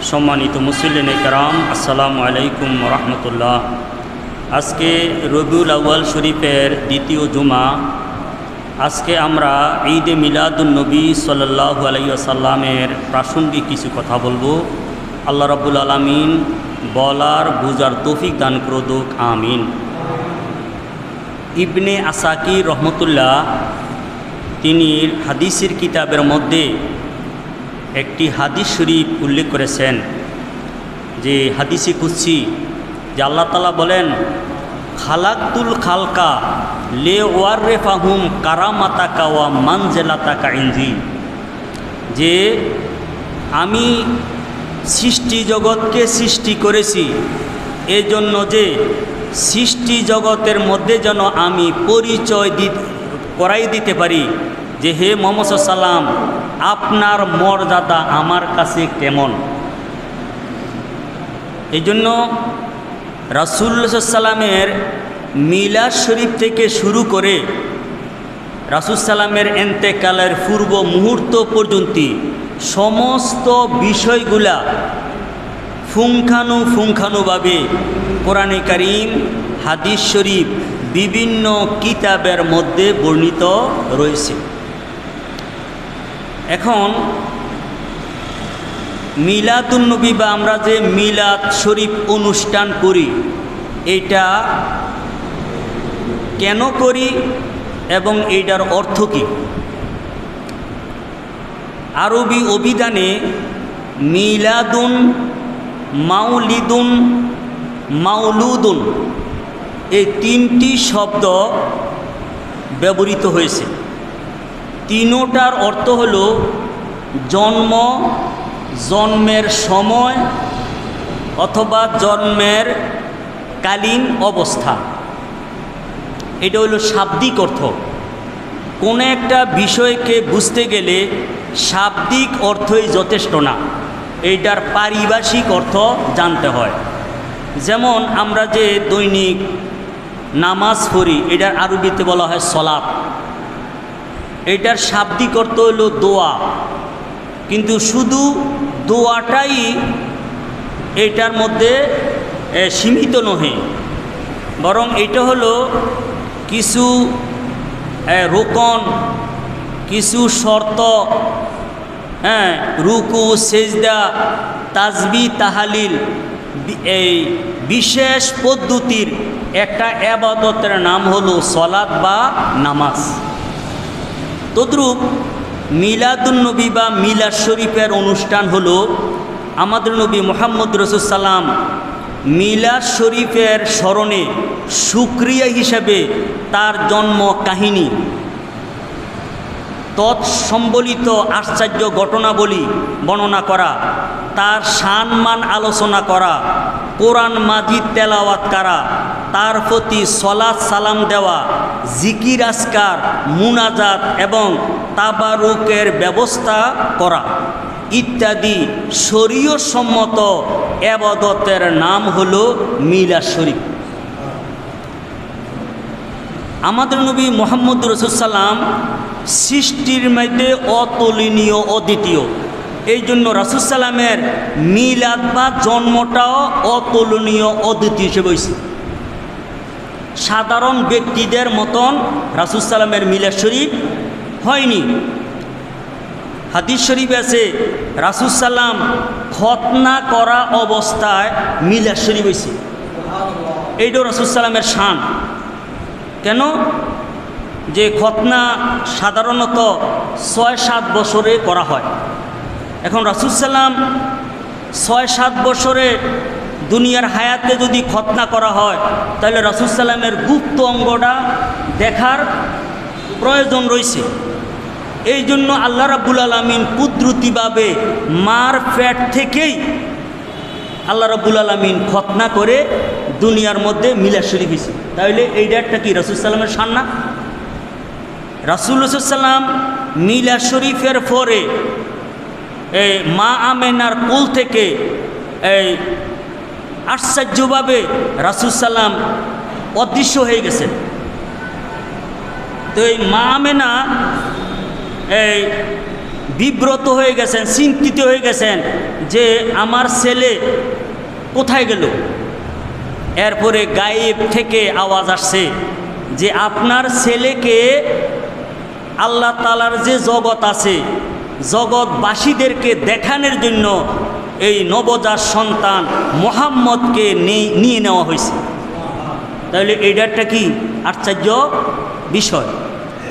সম্মানিত মুসল্লিন কেরাম, আসসালামু আলাইকুম রহমতুল্লাহ। আজকে রবিউল আউয়াল শরীফের দ্বিতীয় জুমা। আজকে আমরা ঈদে মিলাদুন্নবী সাল্লাল্লাহু আলাইহি ওয়াসাল্লামের প্রাসঙ্গিক কিছু কথা বলবো। আল্লাহ রাব্বুল আলামিন বলার বুঝার তৌফিক দান করুক, আমিন। ইবনে আসাকির রহমতুল্লাহ তিনি হাদিসের কিতাবের মধ্যে একটি হাদিস শরীফ উল্লেখ করেছেন, যে হাদিসে কুদসি, যে আল্লাহ তাআলা বলেন, খালাকতুল খালকা লে ওয়াররেফাহুম কারামাতাকা ওয়া মানজিলাতাকা ইনজি, যে আমি সৃষ্টি জগৎকে সৃষ্টি করেছি এজন্য যে সৃষ্টি জগতের মধ্যে যেন আমি পরিচয় করাই দিতে পারি যে হে মুহাম্মদ সাল্লাল্লাহু আলাইহি ওয়াসাল্লাম, আপনার মর্যাদা আমার কাছে কেমন। এই জন্য রাসূলুল্লাহ সাল্লাল্লাহু আলাইহি ওয়াসাল্লামের মিলাদ শরীফ থেকে শুরু করে রাসূল সাল্লামের ইন্তেকালের পূর্ব মুহূর্ত পর্যন্ত সমস্ত বিষয়গুলা পুঙ্খানুপুঙ্খানুভাবে কোরআনে কারীম, হাদিস শরীফ, বিভিন্ন কিতাবের মধ্যে বর্ণিত রয়েছে। এখন মিলাদুন্নবী বা আমরা যে মিলাদ শরীফ অনুষ্ঠান করি, এটা কেন করি এবং এইটার অর্থ কী? আরবি অভিধানে মিলাদুন, মাউলিদুন, মাউলুদুন এই তিনটি শব্দ ব্যবহৃত হয়েছে। তিনোটার অর্থ হল জন্ম, জন্মের সময় অথবা জন্মের কালীন অবস্থা। এটা হলো শাব্দিক অর্থ। কোনো একটা বিষয়কে বুঝতে গেলে শাব্দিক অর্থই যথেষ্ট না, এইটার পারিভাষিক অর্থ জানতে হয়। যেমন আমরা যে দৈনিক নামাজ পড়ি, এটার আরবিতে বলা হয় সলাত। এটার শাব্দিক অর্থ হলো দোয়া, কিন্তু শুধু দোয়াটাই এটার মধ্যে সীমিত নহে, বরং এটা হলো কিছু রোকন, কিছু শর্ত, রুকু, সেজদা, তাসবিহ, তাহালিল, এই বিশেষ পদ্ধতির একটা ইবাদতের নাম হলো সলাত বা নামাজ। তদ্রূপ মিলাদুন্নবী বা মিলাদ শরীফের অনুষ্ঠান হলো আমাদের নবী মুহাম্মদ রাসূলুল্লাহ সাল্লাম মিলাদ শরীফের স্মরণে শুকরিয়া হিসাবে তার জন্ম কাহিনী, তৎসম্বলিত আশ্চর্য ঘটনাবলী বর্ণনা করা, তার শানমান আলোচনা করা, কোরআন মাজিদ তেলাওয়াত করা, তার প্রতি সলাত সালাম দেওয়া, জিকির আজকার, মুনাজাত এবং তাবারুকের ব্যবস্থা করা ইত্যাদি শরীয়ত সম্মত ইবাদতের নাম হলো মিলাদ শরীফ। আমাদের নবী মুহাম্মদ রাসূলুল্লাহ সাল্লাম সৃষ্টির মধ্যে অতুলনীয়, অদ্বিতীয়। এই জন্য রাসূল সাল্লামের মিলাদ বা জন্মটাও অতুলনীয়, অদ্বিতীয় হিসেবে হয়েছে। সাধারণ ব্যক্তিদের মতন রাসূল সাল্লামের মিলাদ শরীফ হয়নি। হাদিস শরীফ আছে রাসূল সাল্লাম খতনা করা অবস্থায় মিলাদ শরীফ হয়েছে। এইটাও রাসূল সাল্লামের শান। কেন? যে খতনা সাধারণত ৬-৭ বছরে করা হয়। এখন রাসূল সাল্লাম ৬-৭ বছরে দুনিয়ার হায়াতে যদি খতনা করা হয়, তাহলে রাসূল সাল্লামের গুপ্ত অঙ্গটা দেখার প্রয়োজন রয়েছে। এই জন্য আল্লাহ রাব্বুল আলামিন কুদরতিভাবে মার পেট থেকেই আল্লাহ রাব্বুল আলামিন খতনা করে দুনিয়ার মধ্যে মিলাদ শরীফ হয়েছে। তাহলে এইটা একটা কি রাসূল সাল্লামের শান না? রাসূলুল্লাহ সাল্লাল্লাহু আলাইহি ওয়াসাল্লাম মিলাদ শরীফের পরে এই মা আমেনার কোল থেকে এই আশ্চর্যভাবে রাসূল সাল্লাম অদৃশ্য হয়ে গেছেন। তো এই মা আমেনা এই বিব্রত হয়ে গেছেন, চিন্তিত হয়ে গেছেন যে আমার ছেলে কোথায় গেল। এরপরে গায়েব থেকে আওয়াজ আসছে যে আপনার ছেলেকে আল্লাহ তাআলার যে জগৎ আছে, জগৎবাসীদেরকে দেখানোর জন্য এই নবজাত সন্তান মুহাম্মদকে নিয়ে নেওয়া হয়েছে। তাহলে এইটা একটা কি আশ্চর্য বিষয়।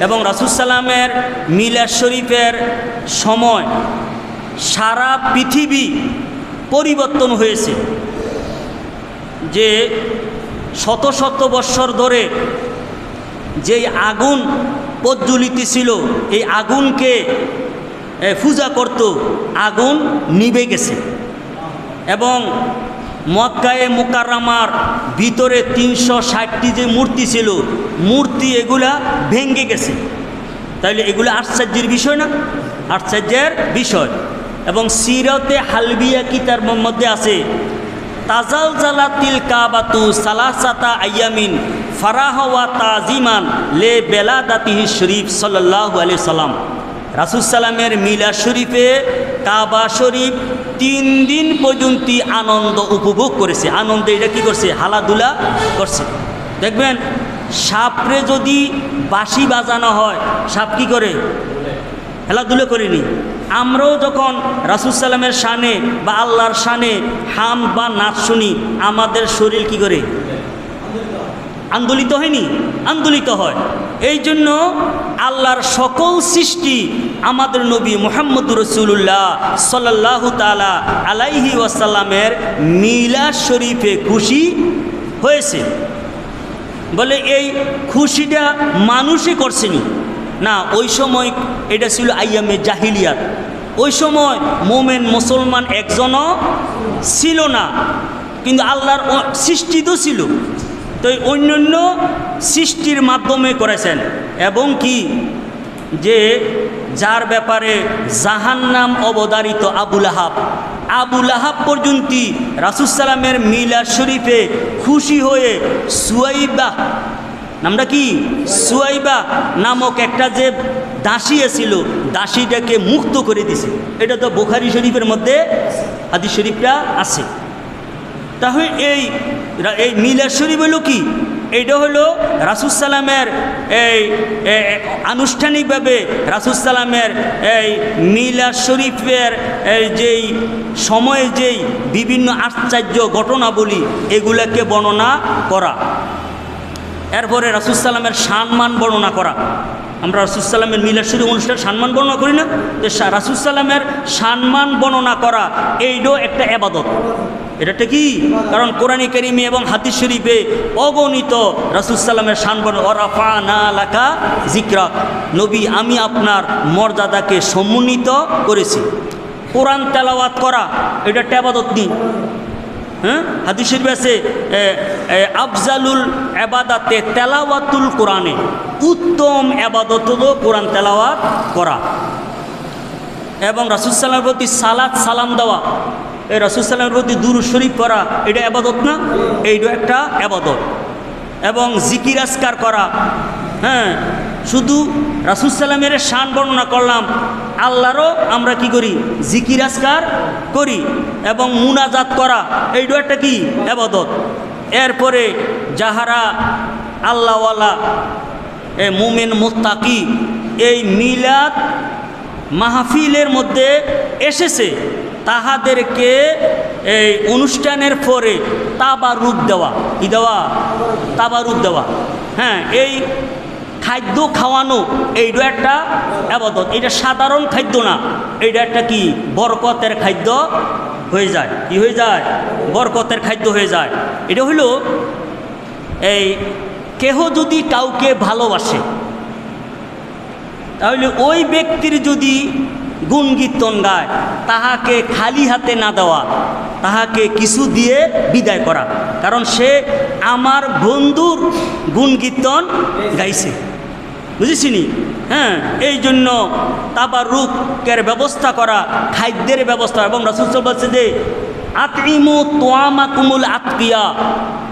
এবং রাসূল সাল্লামের মিলাদ শরীফের সময় সারা পৃথিবী পরিবর্তন হয়েছে। যে শত শত বৎসর ধরে যেই আগুন প্রজ্বলিত ছিল, এই আগুনকে পূজা করত, আগুন নিভে গেছে। এবং মক্কায়ে মুকাররমার ভিতরে ৩৬০টি যে মূর্তি ছিল, মূর্তি এগুলা ভেঙে গেছে। তাইলে এগুলো আশ্চর্যের বিষয় না? আশ্চর্যের বিষয়। এবং সিরাতে হালবিয়া কিতাবের মধ্যে আছে তাজালজালাতিল কাবাতু সালাসাতা আইয়ামিন ফারাহ ওয়া তাজিমান লে বেলাদাতিহি শরীফ সাল্লাল্লাহু আলাইহি সাল্লাম। রাসূল সাল্লামের মিলাদ শরীফে কাবা শরীফ ৩ দিন পর্যন্ত আনন্দ উপভোগ করেছে। আনন্দে এটা কী করছে? হালাধুলা করছে। দেখবেন সাপরে যদি বাঁশি বাজানো হয়, সাপ কী করে? খেলাধুলো করেনি। আমরাও যখন রাসূল সাল্লামের শানে বা আল্লাহর শানে হাম বা নাচ শুনি, আমাদের শরীর কি করে? আন্দোলিত হয়নি? আন্দোলিত হয়। এই জন্য আল্লাহর সকল সৃষ্টি আমাদের নবী মুহাম্মদুর রাসূলুল্লাহ সাল্লাল্লাহু তাআলা আলাইহি ওয়াসাল্লামের মিলাদ শরীফে খুশি হয়েছে। বলে এই খুশিটা মানুষই করছেনি না, ওই সময় এটা ছিল আইয়ামে জাহিলিয়াত। ওই সময় মোমেন মুসলমান একজনও ছিল না, কিন্তু আল্লাহর সৃষ্টি তো ছিল। তো অন্যান্য সৃষ্টির মাধ্যমে করেছেন। এবং কি যে যার ব্যাপারে জাহান্নাম অবধারিত আবু লাহাব পর্যন্ত রাসূল সাল্লামের মিলাদ শরীফে খুশি হয়ে সুয়াইবা, নামটা কি? সুয়াইবা নামক একটা যে দাসী ছিল, দাসীটাকে মুক্ত করে দিছে। এটা তো বুখারী শরীফের মধ্যে হাদিস শরীফটা আছে। তাহলে এই মিলাদ শরীফ হলো কি? এইটা হলো রাসূল সাল্লামের এই আনুষ্ঠানিকভাবে রাসূল সাল্লামের এই মিলাদ শরীফের যেই সময়ে যেই বিভিন্ন আশ্চর্য ঘটনাবলী এগুলাকে বর্ণনা করা। এরপরে রাসূল সাল্লামের সম্মান বর্ণনা করা। আমরা রাসূল সাল্লামের মিলাদ শরীফ অনুষ্ঠান সম্মান বর্ণনা করি না? তো রাসূল সাল্লামের সম্মান বর্ণনা করা এইটাও একটা ইবাদত। এটা কি? কারণ কোরআনে কারিমে এবং হাদিস শরীফে অগণিত রাসূল সাল্লামের শান বর্ণনা, ওয়ারাফানা লাকা যিকরাক, নবী আমি আপনার মর্যাদাকে সমুন্নীত করেছি। কোরআন তেলাওয়াত করা এটা একটা ইবাদত নেই? হ্যাঁ, হাদিস শরীফে আছে আফজালুল ইবাদাতে তেলাওয়াতুল কোরআনে, উত্তম ইবাদত হলো কোরআন তেলাওয়াত করা। এবং রাসূল সাল্লাল্লাহু আলাইহি প্রতি সালাত সালাম দেওয়া, এই রাসূল সাল্লাল্লাহু আলাইহি প্রতি দুরূদ শরীফ পড়া, এটা ইবাদত না? এইটা একটা ইবাদত। এবং জিকির আজকার করা। হ্যাঁ, শুধু রাসূল সাল্লামের শান বর্ণনা করলাম, আল্লাহরও আমরা কি করি? জিকির আজকার করি। এবং মুনাজাত করা, এইটা একটা কি? ইবাদত। এরপরে যাহারা আল্লাহওয়ালা মুমিন মুত্তাকি এই মিলাদ মাহফিলের মধ্যে এসেছে, তাহাদেরকে এই অনুষ্ঠানের পরে তাবারুক দেওয়া। কি দেওয়া? তাবারুক দেওয়া। হ্যাঁ, এই খাদ্য খাওয়ানো এইটা একটা ইবাদত। এটা সাধারণ খাদ্য না, এইটা একটা কি? বরকতের খাদ্য হয়ে যায়। কি হয়ে যায়? বরকতের খাদ্য হয়ে যায়। এটা হলো এই কেহ যদি কাউকে ভালোবাসে, তাহলে ওই ব্যক্তির যদি গুণকীর্তন গায়, তাহাকে খালি হাতে না দেওয়া, তাহাকে কিছু দিয়ে বিদায় করা। কারণ সে আমার বন্ধুর গুণকীর্তন গাইছে, বুঝেছিনি? হ্যাঁ, এই জন্য তাবারুকের ব্যবস্থা করা, খাদ্যের ব্যবস্থা। এবং রাসূল বলছে যে আতইমু তোয়ামাকুমুল আতকিয়া,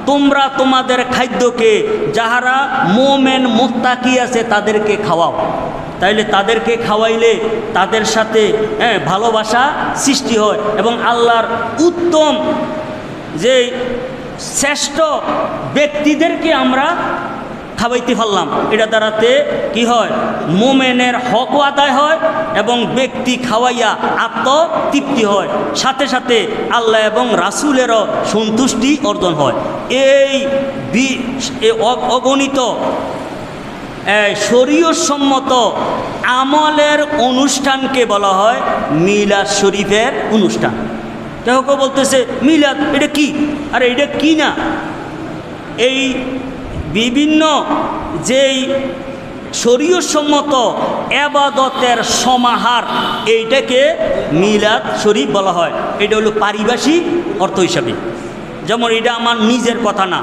তোমরা তোমাদের খাদ্যকে যাহারা মোমেন মুত্তাকি আছে তাদেরকে খাওয়াও। তাইলে তাদেরকে খাওয়াইলে তাদের সাথে ভালোবাসা সৃষ্টি হয় এবং আল্লাহর উত্তম যে শ্রেষ্ঠ ব্যক্তিদেরকে আমরা খাওয়াইতে পারলাম, এটা দ্বারাতে কি হয়, মোমেনের হকও আদায় হয় এবং ব্যক্তি খাওয়াইয়া আত্মতৃপ্তি হয়, সাথে সাথে আল্লাহ এবং রাসূলেরও সন্তুষ্টি অর্জন হয়। এই অগণিত শরীয়তসম্মত আমলের অনুষ্ঠানকে বলা হয় মিলাদ শরীফের অনুষ্ঠান। কেউ কেউ বলতেছে মিলাদ এটা কি, আরে এটা কি না, এই বিভিন্ন যেই শরীয়তসম্মত এবাদতের সমাহার এইটাকে মিলাদ শরীফ বলা হয়। এটা হলো পারিভাষিক অর্থ হিসাবে। যেমন এটা আমার নিজের কথা না,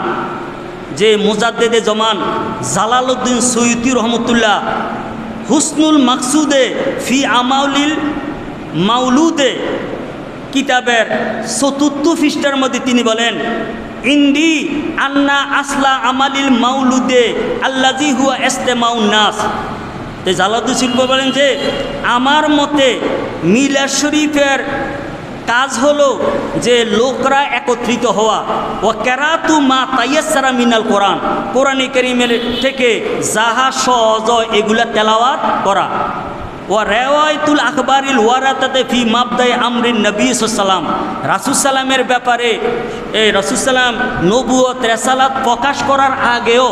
যে মুজাদ্দেদে জামান জালালউদ্দিন সৈয়দী রহমতুল্লাহ হুসনুল মাকসুদে ফি আমাউলিল মাউলুদে কিতাবের ৪র্থ পৃষ্ঠার মধ্যে তিনি বলেন, ইন্দি আন্না আসলা আমালিল মাউলুদে আল্লাজি হুয়া ইস্তেমাউন নাস। তো জালালউদ্দিন শিল্প বলেন যে আমার মতে মিলাদ শরীফের কাজ হলো যে লোকরা একত্রিত হওয়া, ও কেরাতু মা তাইয়াসসারা মিনাল কোরআন, কোরআনে কারীমের থেকে যাহা সহজ এগুলা তেলাওয়াত করা, ও রেওয়ায়তুল আখবারিল ওয়ারাতাতে ফি মাবদায়ে আমরিন নবী সাল্লাল্লাহু রাসূল সাল্লামের ব্যাপারে রাসূল সাল্লাম নবুয়ত রিসালাত প্রকাশ করার আগেও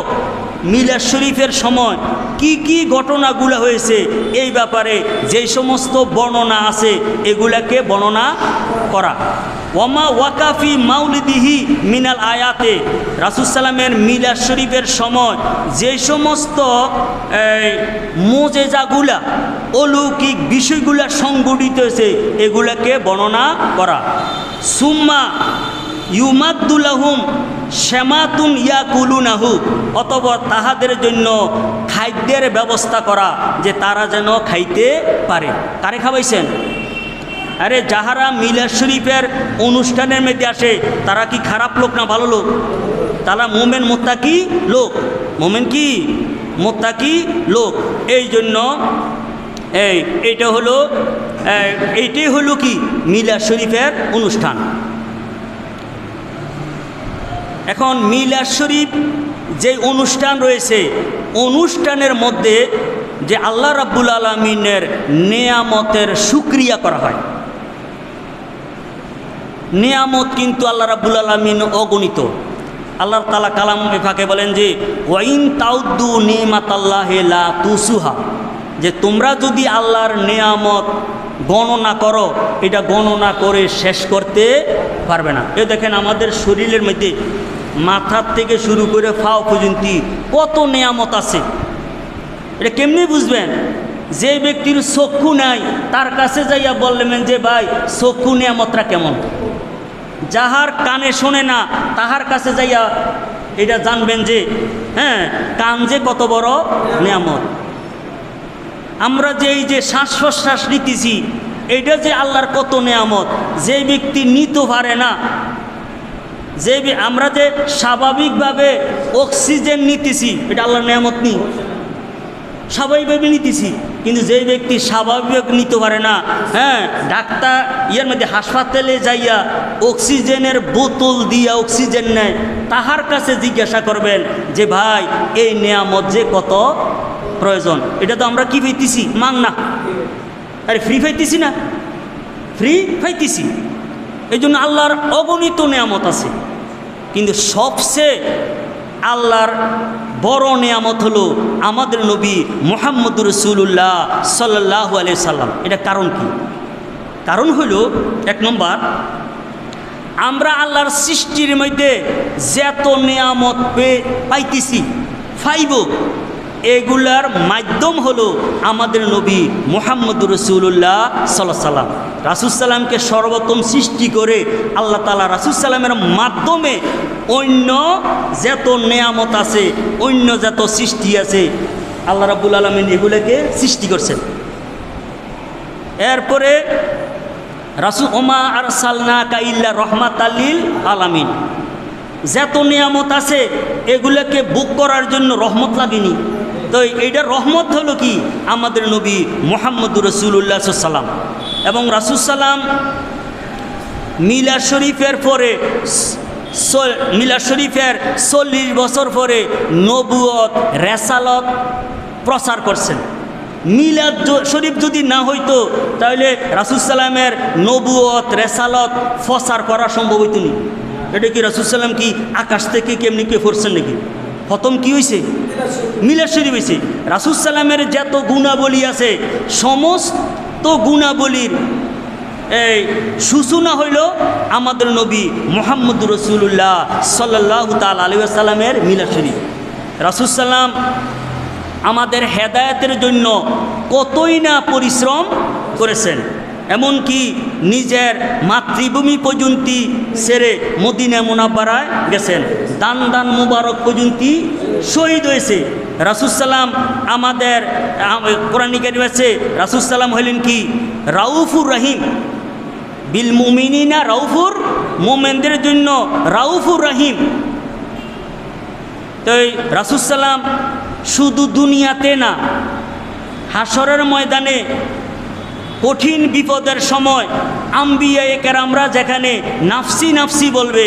মিলাদ শরীফের সময় কি কি ঘটনাগুলো হয়েছে এই ব্যাপারে যেই সমস্ত বর্ণনা আছে এগুলাকে বর্ণনা করা। ওয়ামা ওয়াকাফি মাউলিদিহি মিনাল আয়াতে, রাসূল সাল্লামের মিলাদ শরীফের সময় যে সমস্ত মুজিজাগুলা অলৌকিক বিষয়গুলা সংঘটিত হয়েছে এগুলাকে বর্ণনা করা। সুম্মা ইউমাদ্দুলাহুম শ্যামাতুন ইয়াকুলুনাহু, অতঃপর তাহাদের জন্য খাদ্যের ব্যবস্থা করা যে তারা যেন খাইতে পারে। কারে খাওয়াইছেন? আরে যাহারা মিলাদ শরীফের অনুষ্ঠানের মধ্যে আসে তারা কি খারাপ লোক না ভালো লোক? তারা মোমেন মুত্তাকি লোক, মোমেন কি মুত্তাকি লোক। এই জন্য এইটাই হলো কি মিলাদ শরীফের অনুষ্ঠান। এখন মিলাদ শরীফ যে অনুষ্ঠান রয়েছে, অনুষ্ঠানের মধ্যে যে আল্লাহ রাব্বুল আলামিনের নেয়ামতের শুকরিয়া করা হয়। নেয়ামত কিন্তু আল্লাহ রাব্বুল আলামিন অগণিত। আল্লাহ তাআলা কালাম ফাঁকে বলেন যে ওয়াইন তাউদ্দু নিমাতাল্লাহি লা তুসুহা, যে তোমরা যদি আল্লাহর নেয়ামত গণনা করো এটা গণনা করে শেষ করতে পারবে না। এ দেখেন আমাদের শরীরের মধ্যে মাথার থেকে শুরু করে ফাও পর্যন্ত কত নেয়ামত আছে, এটা কেমনি বুঝবেন? যে ব্যক্তির চক্ষু নাই তার কাছে যাইয়া বললেন যে ভাই চক্ষু নেয়ামতটা কেমন, যাহার কানে শোনে না তাহার কাছে যাইয়া এটা জানবেন যে কান যে কত বড় নেয়ামত। আমরা যে এই যে শ্বাস প্রশ্বাস নিতেছি এটা যে আল্লাহর কত নেয়ামত, যে ব্যক্তি নিতে পারে না, যে আমরা যে স্বাভাবিকভাবে অক্সিজেন নিতেছি এটা আল্লাহর নেয়ামত নেই, স্বাভাবিকভাবে নিতেছি। কিন্তু যে ব্যক্তি স্বাভাবিক নিতে পারে না, ডাক্তার ইয়ের মধ্যে হাসপাতালে যাইয়া অক্সিজেনের বোতল দিয়া অক্সিজেন নেয়, তাহার কাছে জিজ্ঞাসা করবেন যে ভাই এই নেয়ামত যে কত প্রয়োজন। এটা তো আমরা কি পাইতেছি? মাংনা, আরে ফ্রি পাইতেছি না, ফ্রি পাইতেছি। এই জন্য আল্লাহর অগণিত নেয়ামত আছে, কিন্তু সবচেয়ে আল্লাহর বড় নেয়ামত হলো আমাদের নবী মুহাম্মদুর রাসূলুল্লাহ সাল্লাল্লাহু আলাইহি সাল্লাম। এটা কারণ কি? কারণ হলো এক নম্বর, আমরা আল্লাহর সৃষ্টির মধ্যে যত নেয়ামত পাইতেছি পাইব, এগুলার মাধ্যম হলো আমাদের নবী মুহাম্মদুর রাসূলুল্লাহ সাল্লাল্লাহু আলাইহি সাল্লাম। রাসূল সাল্লামকে সর্বোত্তম সৃষ্টি করে আল্লাহ তাআলা রাসূল সাল্লামের মাধ্যমে অন্য যত নেয়ামত আছে, অন্য যত সৃষ্টি আছে আল্লাহ রাব্বুল আলামিন এগুলোকে সৃষ্টি করছেন। এরপরে রাসূল ওমা আরসালনাকা ইল্লা রাহমাতাল লিল আলামিন, যত নিয়ামত আছে এগুলোকে বুক করার জন্য রহমত লাগেনি, তো এইটা রহমত হলো কি আমাদের নবী মুহাম্মদুর রাসূলুল্লাহ সাল্লাম। এবং রাসূল সাল্লাম মিলাদ শরীফের পরে মিলাদ শরীফের 40 বছর পরে নবুয়ত রেসালত প্রচার করছেন। মিলাদ শরীফ যদি না হইতো তাহলে রাসূল সাল্লামের নবুয়ত রেসালত প্রচার করা সম্ভব হইতো না। এটা কি রাসূল সাল্লাম কি আকাশ থেকে কেমনি কে পড়ছেন নাকি? প্রথম কি হয়েছে? মিলাদ শরীফ হয়েছে। রাসূল সাল্লামের যত গুণাবলী আছে সমস্ত গুণাবলীর এই সূচনা হইল আমাদের নবী মুহাম্মদুর রাসূলুল্লাহ সাল্লাল্লাহু তাআলা আলাইহি ওয়াসাল্লামের মিলাদ শরীফ। রাসূল সাল্লাম আমাদের হেদায়েতের জন্য কতই না পরিশ্রম করেছেন, এমনকি নিজের মাতৃভূমি পর্যন্ত ছেড়ে মদিনা মুনাব্বারায় গেছেন, দান দান মুবারক পর্যন্ত শহীদ হয়েছে। রাসূল সাল্লাম আমাদের কোরআন কারীমে আছে রাসূল সাল্লাম হলেন কি রাউফুর রহিম, বিল মুমিনিনা রাউফুর, মোমেনদের জন্য রাউফুর রহিম। তো রাসূল সাল্লাম শুধু দুনিয়াতে না, হাসরের ময়দানে কঠিন বিপদের সময় আম্বিয়ায়ে কেরামরা যেখানে নাফসি নাফসি বলবে,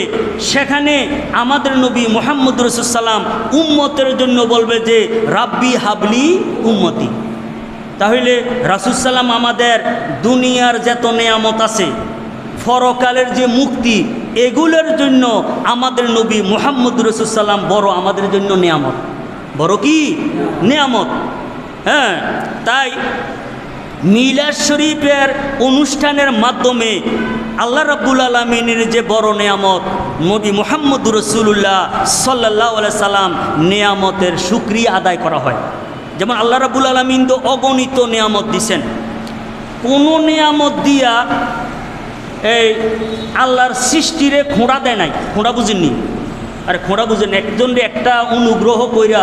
সেখানে আমাদের নবী মুহাম্মদুর রাসূলুল্লাহ সাল্লাম উম্মতের জন্য বলবে যে রাব্বি হাবলি উম্মতি। তাহলে রাসূল সাল্লাম আমাদের দুনিয়ার যত নেয়ামত আছে, পরকালের যে মুক্তি, এগুলোর জন্য আমাদের নবী মুহাম্মদুর রাসূলুল্লাহ সাল্লাম বড় আমাদের জন্য নেয়ামত, বড় কি নেয়ামত। হ্যাঁ, তাই মিলাদ শরীফের অনুষ্ঠানের মাধ্যমে আল্লাহ রাব্বুল আলামিনের যে বড় নেয়ামত নবী মুহাম্মদুর রাসূলুল্লাহ সাল্লাল্লাহু আলাইহি সাল্লাম নেয়ামতের শুকরিয়া আদায় করা হয়। যেমন আল্লাহ রাব্বুল আলামিন তো অগণিত নেয়ামত দিছেন, কোনো নেয়ামত দিয়া এই আল্লাহর সৃষ্টিরে খোঁড়া দেয় নাই। খোঁড়া বুঝেননি? আরে খোঁড়া বুঝেন, একজনরে একটা অনুগ্রহ কইরা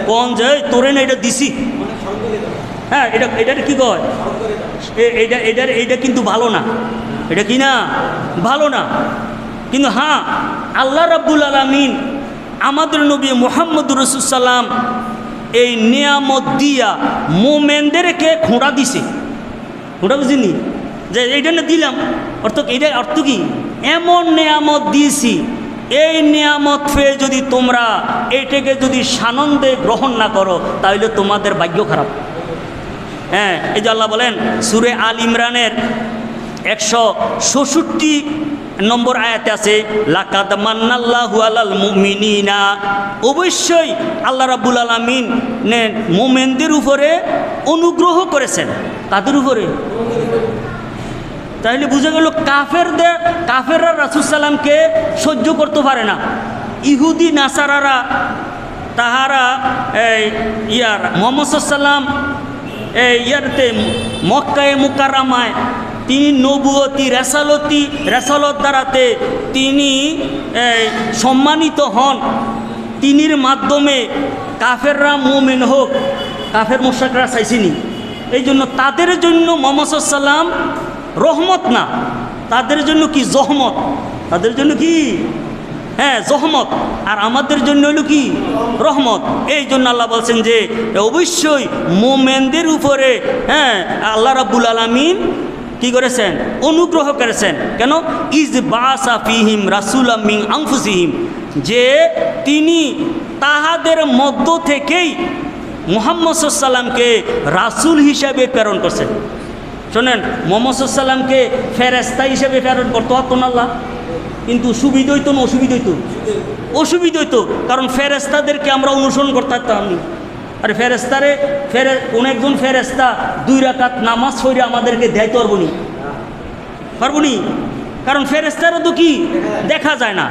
কোন যে তোরে না এটা দিছি, হ্যাঁ এটার কি কয়, এইটা কিন্তু ভালো না, এটা কি না ভালো না। কিন্তু হ্যাঁ, আল্লাহ রাব্বুল আলামিন আমাদের নবী মুহাম্মদুর রাসূলুল্লাহ সাল্লাম এই নিয়ামত দিয়া মোমেনদেরকে খোঁড়া দিছে। খোঁড়া বুঝিনি যে এইটা না দিলাম, এইটার অর্থ কি, এমন নিয়ামত দিয়েছি, এই নিয়ামত পেয়ে যদি তোমরা এইটাকে যদি সানন্দে গ্রহণ না করো তাহলে তোমাদের ভাগ্য খারাপ। হ্যাঁ, এই যে আল্লাহ বলেন সূরা আল ইমরানের 166 নম্বর আয়াতে আছে লাকাদ মান্নাল্লাহু আলাল মুমিনিনা, অবশ্যই আল্লাহ রাব্বুল আলামিন মুমিনদের উপরে অনুগ্রহ করেছেন। কাদের উপরে? তাহলে বুঝে গেল কাফেররা রাসূল সাল্লামকে সহ্য করতে পারে না। ইহুদি নাসারারা তাহারা মুহাম্মদ সাল্লাম ইয়ারতে মক্কায়ে মুকাররমায় তিনি নবুয়তি রেসালত দ্বারাতে তিনি সম্মানিত হন। তিনির মাধ্যমে কাফেররা মুমিন হোক, কাফের মুশরিকরা চাইছিনি। এই জন্য তাদের জন্য মুহাম্মদ সাল্লাম রহমত না, তাদের জন্য কি জহমত, তাদের জন্য কি হ্যাঁ জহমত, আর আমাদের জন্য হলো কি রহমত। এই জন্য আল্লাহ বলছেন যে অবশ্যই মোমেনদের উপরে হ্যাঁ আল্লাহ রাব্বুল আলামিন কি করেছেন, অনুগ্রহ করেছেন। কেন? ইজ বাসা ফিহিম রাসূলাম মিন আনফুসিহিম, যে তিনি তাহাদের মধ্য থেকেই মুহাম্মদ সাল্লামকে রাসূল হিসাবে প্রেরণ করছেন। শোনেন, মুহাম্মদ সাল্লামকে ফেরেশতা হিসেবে প্রেরণ করতে হতো না আল্লাহ, কিন্তু সুবিধা হইতো না অসুবিধা হইতো? অসুবিধা হইতো, কারণ ফেরেশতাদেরকে আমরা অনুসরণ করতে পারতাম না। আরে কোন একজন ফেরেশতা 2 রাকাত নামাজ পড়ে আমাদেরকে দেখাইতে পারবো নি? কারণ ফেরেশতারা তো কি দেখা যায় না।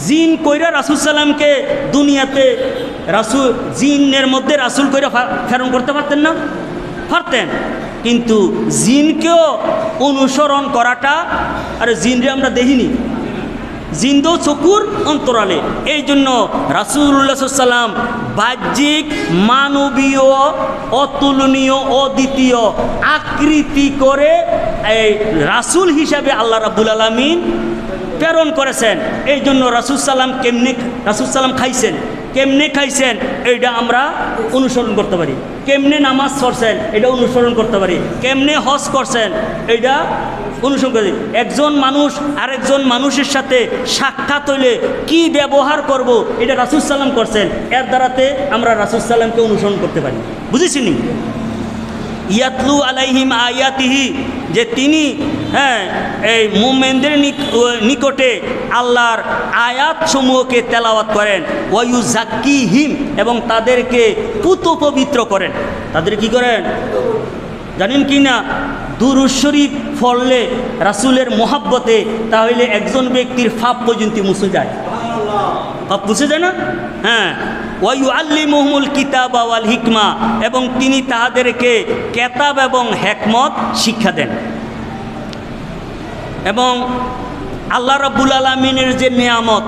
জিন কইরা রাসূল সাল্লামকে দুনিয়াতে জিনের মধ্যে রাসূল কইরা প্রেরণ করতে পারতেন না? পারতেন, কিন্তু জিনকেও অনুসরণ করাটা, আরে জিনরে আমরা দেখিনি, জিন্দ চকুর অন্তরালে। এই জন্য রাসূলুল্লাহ সাল্লাল্লাহু আলাইহি ওয়াসাল্লাম বাহ্যিক মানবীয় অতুলনীয় অদ্বিতীয় আকৃতি করে এই রাসূল হিসাবে আল্লাহ রাব্বুল আলামিন প্রেরণ করেছেন। এই জন্য রাসূল সাল্লাম খাইছেন, কেমনে খাইছেন এইটা আমরা অনুসরণ করতে পারি, কেমনে নামাজ পড়ছেন এটা অনুসরণ করতে পারি, কেমনে হজ করছেন এইটা অনুসরণ করি। একজন মানুষ আরেকজন মানুষের সাথে সাক্ষাৎ হইলে কি ব্যবহার করব এটা রাসূল সাল্লাম করছেন, এর দ্বারাতে আমরা রাসূল সাল্লামকে অনুসরণ করতে পারি। বুঝেছিনি? ইয়াতলু আলাইহিম আয়াতিহি, যে তিনি এই মুমিনদের নিকটে আল্লাহর আয়াতসমূহকে তেলাওয়াত করেন, ওয়ায়ুযাক্কিহিম, এবং তাদেরকে পুত পবিত্র করেন। তাদের কি করেন জানেন কি না? দুরূদ শরীফ পড়লে রাসূলের মোহাব্বতে তাহলে একজন ব্যক্তির পাপ পর্যন্ত মুছে যায়। পাপ মুছে যায় না? হ্যাঁ। ওয়ায়ুআল্লিমুহুমুল কিতাবা ওয়াল হিকমা, এবং তিনি তাহাদেরকে কেতাব এবং হিকমত শিক্ষা দেন। এবং আল্লাহ রাব্বুল আলামিনের যে নিয়ামত,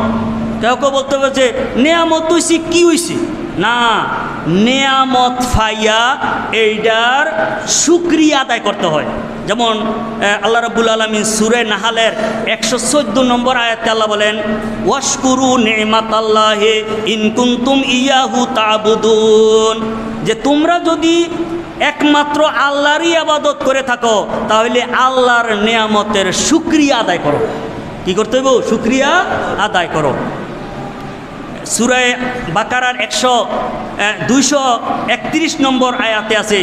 কেউ কেউ বলতে হবে যে নিয়ামত হইছে কি হইছে না, নিয়ামত ফাইয়া এইটার শুকরিয়া আদায় করতে হয়। যেমন আল্লাহ রাব্বুল আলামিন সূরা নাহালের 114 নম্বর আয়াতে আল্লাহ বলেন, ওয়াশকুরু নি'মাতাল্লাহি ইন কুনতুম ইয়াহু তা'বুদুন, যে তোমরা যদি একমাত্র আল্লাহরই ইবাদত করে থাকো তাহলে আল্লাহর নিয়ামতের শুকরিয়া আদায় করো। কি করতে হইব? শুকরিয়া আদায় করো। সূরা বাকারার 231 নম্বর আয়াতে আছে,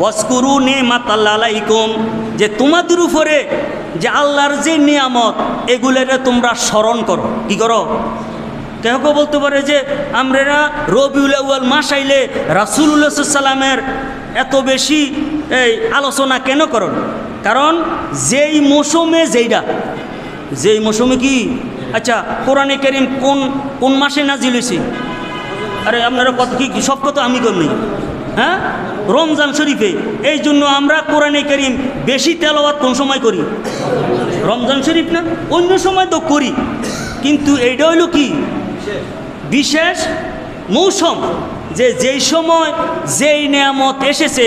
ওয়াজকুরু নি'মাতাল্লাহি আলাইকুম, যে তোমাদের উপরে যে আল্লাহর যে নিয়ামত এগুলোরে তোমরা স্মরণ করো। কি করো? কেউ কেউ বলতে পারে যে আমরা রবিউল আউয়াল মাস আইলে রাসূলুল্লাহ সাল্লাল্লাহু আলাইহি ওয়াসাল্লামের এত বেশি এই আলোচনা কেন করেন? কারণ যেই মৌসুমে যেই মৌসুমে কি, আচ্ছা কোরআনে কারীম কোন মাসে নাজিল হয়েছে? আরে আপনারা কত কি সব কথা আমি করি, হ্যাঁ, রমজান শরীফে। এই জন্য আমরা কোরআনে কারীম বেশি তেলাওয়াত কোন সময় করি? রমজান শরীফ না? অন্য সময় তো করি, কিন্তু এইটা হইল কি বিশেষ মৌসুম, যে যেই সময় যেই নিয়ামত এসেছে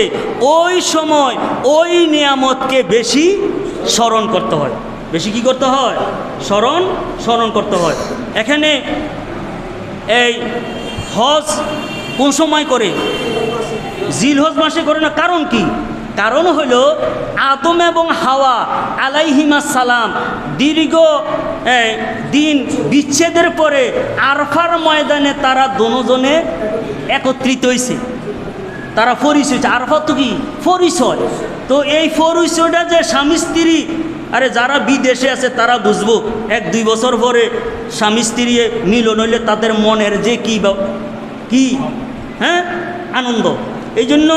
ওই সময় ওই নিয়ামতকে বেশি স্মরণ করতে হয়। বেশি কি করতে হয়? স্মরণ করতে হয়। এখানে এই হজ কোন সময় করে? জিলহজ মাসে করে না। কারণ কি? কারণ হলো আদম এবং হাওয়া আলাইহিমাস সালাম দীর্ঘ দিন বিচ্ছেদের পরে আরফার ময়দানে তারা দুজনে একত্রিত হয়েছে, তারা পরিচয়। আরফা তো কি পরিচয়, তো এই পরিচয়টা যে স্বামী স্ত্রী, আরে যারা বিদেশে আছে তারা বুঝবো 1-2 বছর পরে স্বামী স্ত্রী মিলন হইলে তাদের মনের যে কি হ্যাঁ আনন্দ। এই জন্য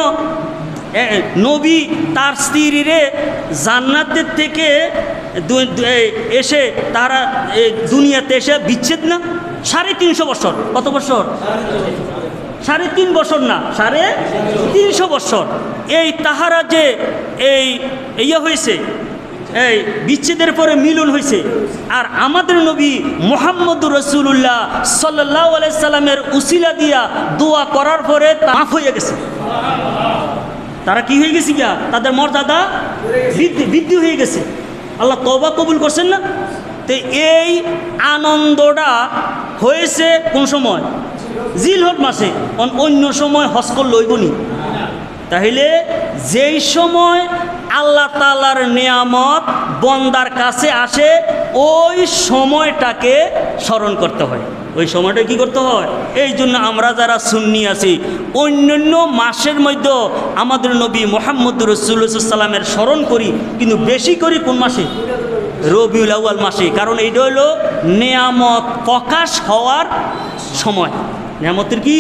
নবী তার স্ত্রীরে জান্নাতের থেকে এসে তারা দুনিয়াতে এসে বিচ্ছেদ না 350 বছর। কত বছর? 3.5 বছর না, 350 বছর। এই তাহারা যে হয়েছে, এই বিচ্ছেদের পরে মিলন হয়েছে। আর আমাদের নবী মুহাম্মদুর রাসূলুল্লাহ সাল্লাল্লাহু আলাইহি সাল্লামের উসিলা দিয়া দোয়া করার পরে মাফ হয়ে গেছে। তারা কি হয়ে গেছে? গিয়া তাদের মর্যাদা বৃদ্ধি হয়ে গেছে। আল্লাহ তওবা কবুল করছেন না? তো এই আনন্দটা হয়েছে কোন সময়? জিলহজ মাসে। অন্য সময় হজ করলে লইবনি। তাহলে যেই সময় আল্লাহ তাআলার নিয়ামত বন্দার কাছে আসে ওই সময়টাকে স্মরণ করতে হয়। ওই সময়টা কি করতে হয়? এই জন্য আমরা যারা সুন্নি আছি অন্যান্য মাসের মধ্যে আমাদের নবী মুহাম্মদুর রাসূলুল্লাহ সাল্লাল্লাহু আলাইহি ওয়াসাল্লামের স্মরণ করি, কিন্তু বেশি করি কোন মাসে? রবিউল আউয়াল মাসে। কারণ এইটা হলো নিয়ামত প্রকাশ হওয়ার সময়। নিয়ামতের কি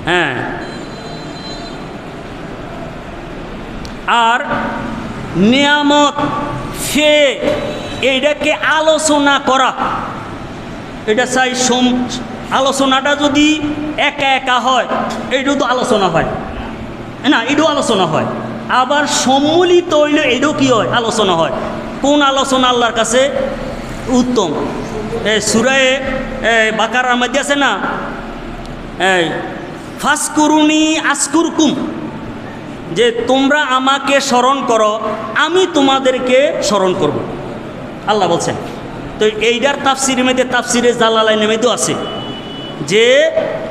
হ্যাঁ। আর নিয়ামত ফে এইটাকে আলোচনা করা, এটা চাই আলোচনাটা যদি একা একা হয় এইটাও তো আলোচনা হয় না, এটাও আলোচনা হয়। আবার সম্মিলিত হইলে এটাও কি হয়? আলোচনা হয়। কোন আলোচনা আল্লাহর কাছে উত্তম। সূরায়ে বাকারার মধ্যে আছে না, ফাসকুরুনি আসকুরকুম, যে তোমরা আমাকে স্মরণ করো আমি তোমাদেরকে স্মরণ করব, আল্লাহ বলছেন। তো এইটার তাফসিরের মধ্যে তাফসিরে জালালাইনের মধ্যেও আছে যে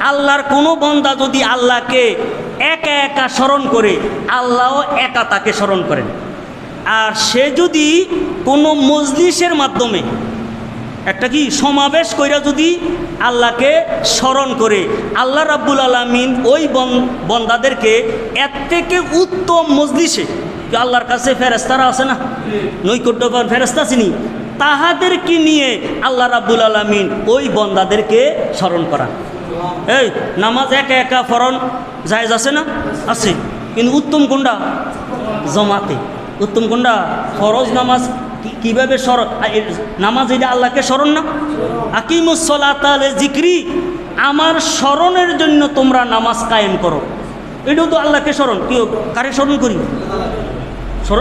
আল্লাহর কোনো বান্দা যদি আল্লাহকে একা একা স্মরণ করে, আল্লাহও একা তাকে স্মরণ করেন। আর সে যদি কোনো মজলিসের মাধ্যমে একটা কি সমাবেশ কইরা যদি আল্লাহকে স্মরণ করে, আল্লাহ রাব্বুল আলামিন ওই বন্দাদেরকে এর থেকে উত্তম মজলিসে, আল্লাহর কাছে ফেরেশতারা আছে না, নৈকট্যবান ফেরেশতা চিনি, তাহাদেরকে নিয়ে আল্লাহ রাব্বুল আলামিন ওই বন্দাদেরকে স্মরণ করান। এই নামাজ একা একা ফরন জায়েজ আছে না? আছে, কিন্তু উত্তম কোনটা? জমাতে। উত্তম কোনটা? ফরজ নামাজ কীভাবে নামাজ, এটা আল্লাহকে স্মরণ না? আকিমুস সালাতা লিযিকরি, আমার স্মরণের জন্য তোমরা নামাজ কায়েম করো, এটাও তো আল্লাহকে স্মরণ। কেউ কারে স্মরণ করি?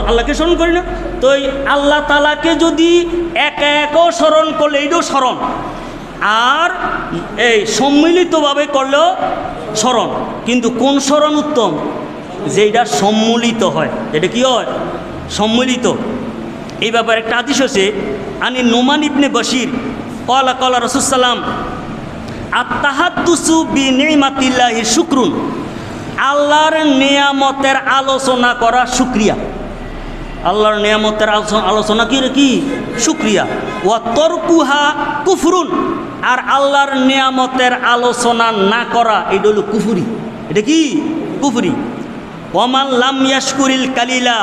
আল্লাহকে স্মরণ করি না? তো এই আল্লাহ তাআলাকে যদি একা একাও স্মরণ করলে এটাও স্মরণ, আর এই সম্মিলিতভাবে করলেও স্মরণ। কিন্তু কোন স্মরণ উত্তম? যেটা সম্মিলিত হয়। এটা কি হয়? সম্মিলিত। এই ব্যাপারে একটা হাদিস আছে, আনি নোমান ইবনে বশির ক্বালা ক্বালা রাসূলুল্লাহ সাল্লাম আত-তাহাদ্দুসু বিনিমাতিল্লাহি শুকরুন, আল্লাহর নিয়ামতের আলোচনা করা শুকরিয়া। আল্লাহর নিয়ামতের আলোচনা কি? শুকরিয়া। ওয়া তরকুহা কুফরুন, আর আল্লাহর নিয়ামতের আলোচনা না করা এটা হলো কুফরি। এটা কি? কুফরি। ওয়ামান লাম ইয়াশকুরিল কালিলা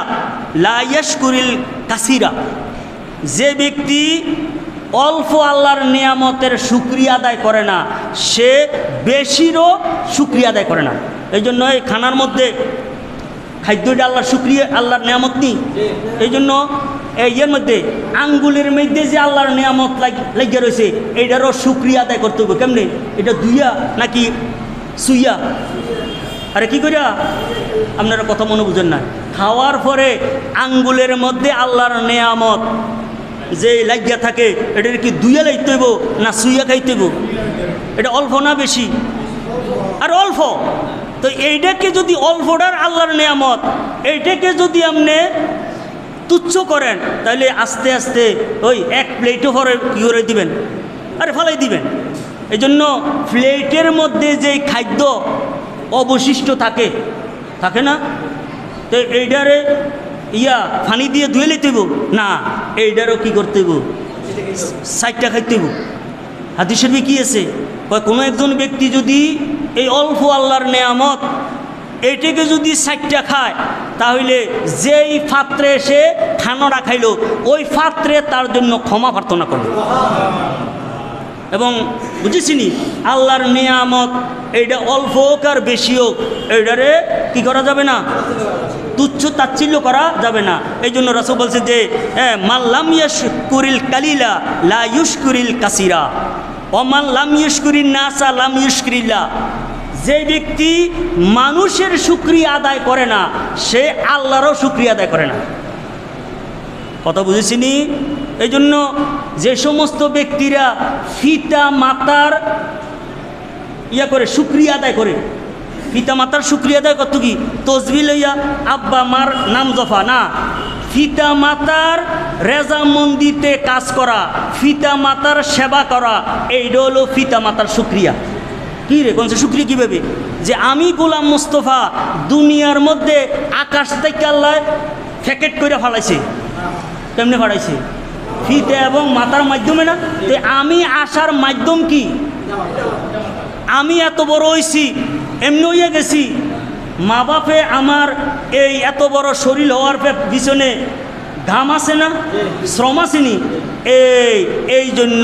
লা ইয়াশকুরিল কাসিরা, যে ব্যক্তি অল্প আল্লাহর নিয়ামতের শুকরিয়া আদায় করে না, সে বেশিরও শুকরিয়া আদায় করে না। এই জন্য এই খানার মধ্যে খাদ্যটা আল্লাহর শুকরিয়া, আল্লাহর নিয়ামত নেই। এই জন্য ইয়ের মধ্যে আঙ্গুলের মধ্যে যে আল্লাহর নিয়ামত লাগিয়ে রয়েছে, এইটারও শুকরিয়া আদায় করতে হবে। কেমনে? এটা দুইয়া নাকি সুইয়া? আরে কি করিয়া? আপনারা কথা মনে বুঝেন না। খাওয়ার পরে আঙ্গুলের মধ্যে আল্লাহর নিয়ামত যে লাগিয়া থাকে, এটার কি দুইয়া লাইতে হইব না সুইয়া খাইতে হইব? এটা অল্প না বেশি? আর অল্প। তো এইটাকে যদি অল্পটার আল্লাহর নিয়ামত, এইটাকে যদি আপনি তুচ্ছ করেন, তাহলে আস্তে আস্তে ওই এক প্লেটও পরে কী করে দিবেন? আরে ফালাই দিবেন। এই জন্য প্লেটের মধ্যে যে খাদ্য অবশিষ্ট থাকে না, তো এইটারে পানি দিয়ে ধুয়ে লইতে হইব না, এইটারও কী করতে হইব? সাইডটা খাইতে হইব। হাদিস শরীফে কি আছে? কোনো একজন ব্যক্তি যদি এই অল্প আল্লাহর নেয়ামত এইটাকে যদি সাইডটা খায়, তাহলে যেই পাত্রে সে খানাটা খাইল ওই পাত্রে তার জন্য ক্ষমা প্রার্থনা করবে। এবং বুঝেছিনি আল্লাহর নিয়ামত এইটা অল্প হোক আর বেশি হোক, এইটারে কি করা যাবে না? তুচ্ছ তাচ্ছিল্য করা যাবে না। এই জন্য রাসূল বলছে যে মাল্লাম ইয়াশকুরিল কালিলা লা ইউশকুরিল কাসিরা, ওমান লাম ইউশকুরিন নাসা লাম ইউশকুরিল্লাহ, যে ব্যক্তি মানুষের শুকরিয়া আদায় করে না, সে আল্লাহরও শুকরিয়া আদায় করে না। কথা বুঝেছিনি? এই জন্য যে সমস্ত ব্যক্তিরা পিতা মাতার করে শুকরিয়া আদায় করে, পিতা মাতার শুকরিয়া আদায় করতো কি? তসবিহ লইয়া আব্বা মার নাম জফা না, পিতা মাতার রেজামন্দিতে কাজ করা, পিতা মাতার সেবা করা, এইটা হলো পিতা মাতার শুকরিয়া। কী রে কোন শুকরিয়া কীভাবে? যে আমি গোলাম মুস্তফা দুনিয়ার মধ্যে আকাশ থেকে আল্লাহ ফ্যাকেট করে ফালাইছে, কেমনে ফালাইছে? ফিতে এবং মাতার মাধ্যমে না? তো আমি আসার মাধ্যম কি? আমি এত বড় হয়েছি, এমনি হইয়া গেছি, মা বাপে আমার এই এত বড় শরীর হওয়ার পিছনে ঘাম আছে না, শ্রম আসেনি? এই জন্য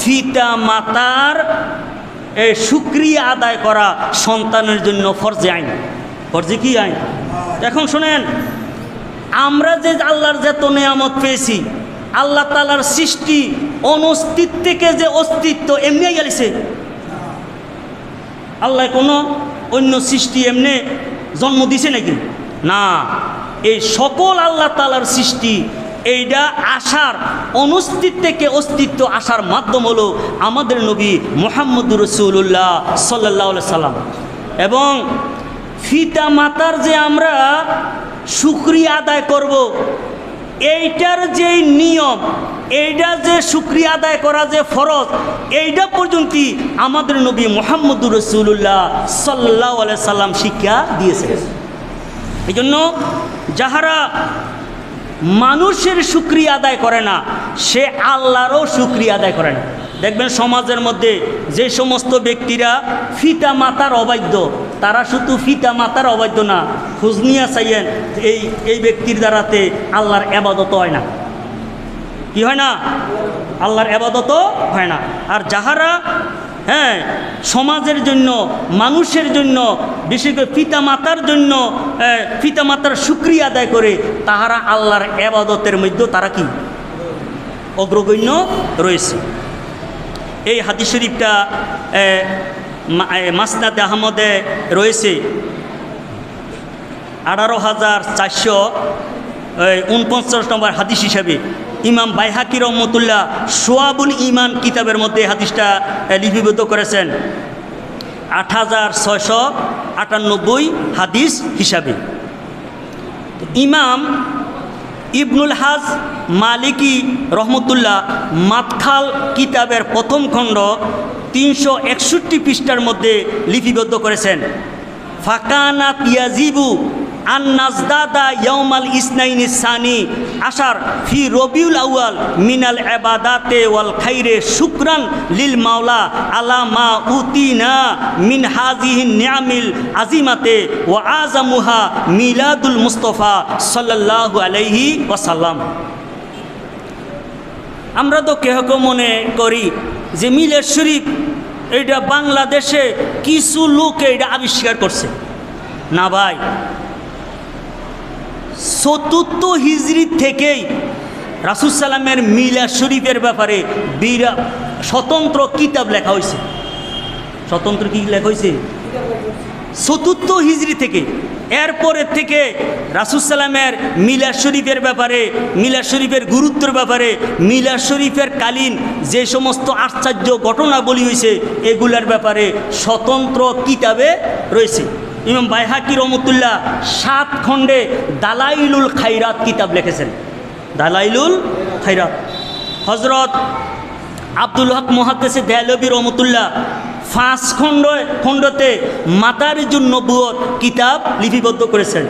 পিতা মাতার শুকরিয়া আদায় করা সন্তানের জন্য ফরজে আইন। ফরজে কি আইন? এখন শোনেন, আমরা যে আল্লাহর যত নিয়ামত পেয়েছি, আল্লাহ তাআলার সৃষ্টি অনস্তিত্ব থেকে যে অস্তিত্ব এমনি গেছে। আল্লাহ কোনো অন্য সৃষ্টি এমনি জন্ম দিছে নাকি? না, এই সকল আল্লাহ তাআলার সৃষ্টি এইটা আসার অনুস্তিত্ব থেকে অস্তিত্ব আসার মাধ্যম হলো আমাদের নবী মুহাম্মদুর রাসূলুল্লাহ সাল্লাল্লাহু আলাইহি সাল্লাম। এবং পিতা মাতার যে আমরা শুকরিয়া আদায় করব, এইটার যে নিয়ম, এইটা যে শুকরিয়া আদায় করা যে ফরজ, এইটা পর্যন্ত আমাদের নবী মুহাম্মদুর রাসূলুল্লাহ সাল্লাল্লাহু আলাইহি সাল্লাম শিক্ষা দিয়েছেন। এই জন্য যাহারা মানুষের শুকরিয়া আদায় করে না, সে আল্লাহরও শুকরিয়া আদায় করে না। দেখবেন সমাজের মধ্যে যে সমস্ত ব্যক্তিরা পিতা মাতার অবাধ্য, তারা শুধু পিতা মাতার অবাধ্য না, খোঁজ নিয়ে চাইয়েন এই ব্যক্তির দ্বারাতে আল্লাহর ইবাদত হয় না। কি হয় না? আল্লাহর ইবাদত হয় না। আর যাহারা সমাজের জন্য, মানুষের জন্য, বিশেষ করে পিতা মাতার জন্য পিতা মাতার শুকরিয়া আদায় করে, তাহারা আল্লাহর ইবাদতের মধ্যে তারা কি অগ্রগণ্য রয়েছে। এই হাদিস শরীফটা মাসনাদে আহমদে রয়েছে 18,449 নম্বর হাদিস হিসাবে। ইমাম বাইহাকি রহমতুল্লাহ শোয়াবুল ইমান কিতাবের মধ্যে হাদিসটা লিপিবদ্ধ করেছেন 8,698 হাদিস হিসাবে। ইমাম ইবনুল হাজ মালিকি রহমতুল্লাহ মাতখাল কিতাবের প্রথম খণ্ড 361 পৃষ্ঠার মধ্যে লিপিবদ্ধ করেছেন, ফাকানাত ইয়াজিবু আন নাজদাদা ইয়াউমাল ইসনাইনি সানি আশার ফি রবিউল আউয়াল মিনাল ইবাদাতে ওয়াল খাইরে শুকরান লিল মাওলা আলা মা উতিনা মিন হাযিহিন নিআমিল আজিমাতে ওয়া আযামুহা মিলাদুল মুস্তাফা সাল্লাল্লাহু আলাইহি ওয়াসাল্লাম। আমরা তো কেহ মনে করি যে মিলাদ শরীফ এটা বাংলাদেশে কিছু লোক এটা আবিষ্কার করছে। না ভাই, ৪র্থ হিজরি থেকেই রাসূল সাল্লামের মিলাদ শরীফের ব্যাপারে স্বতন্ত্র কিতাব লেখা হয়েছে। স্বতন্ত্র কি লেখা হয়েছে? ৪র্থ হিজরি থেকে। এরপরের থেকে রাসূল সাল্লামের মিলাদ শরীফের ব্যাপারে, মিলাদ শরীফের গুরুত্বের ব্যাপারে, মিলাদ শরীফের কালীন যে সমস্ত আশ্চর্য ঘটনাবলী হয়েছে, এগুলার ব্যাপারে স্বতন্ত্র কিতাবে রয়েছে। ইমাম বাইহাকি রহমতুল্লাহ 7 খণ্ডে দালাইলুল খাইরাত কিতাব লিখেছেন। দালাইলুল খাইরাত। হজরত আব্দুল হক মুহাদ্দিস দেহলভী রহমতুল্লাহ 5 খণ্ডতে মাদারিজুন নবুয়ত কিতাব লিপিবদ্ধ করেছেন।